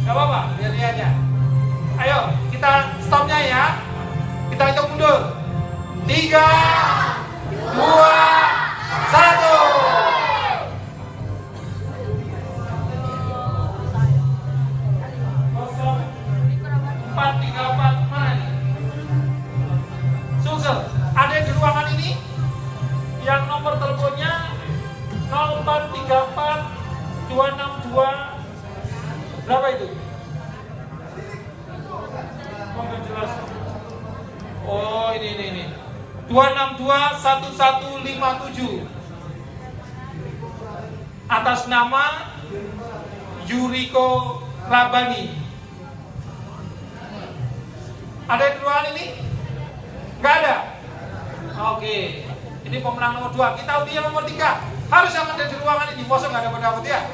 Gak apa-apa, biar dia aja. Ayo, kita stopnya ya. Kita hitung mundur. 3, 2, 1. 434 mana nih? Sulsel, ada yang di ruangan ini yang nomor teleponnya 0434 262 berapa itu? Oh, nggak jelas. Oh, ini 262 1157 atas nama Yuriko Rabani. Ada di ruangan ini? Nggak ada? Oke. Ini pemenang nomor 2. Kita undi yang nomor 3. Harus yang ada di ruangan ini. Masa nggak dapat ya?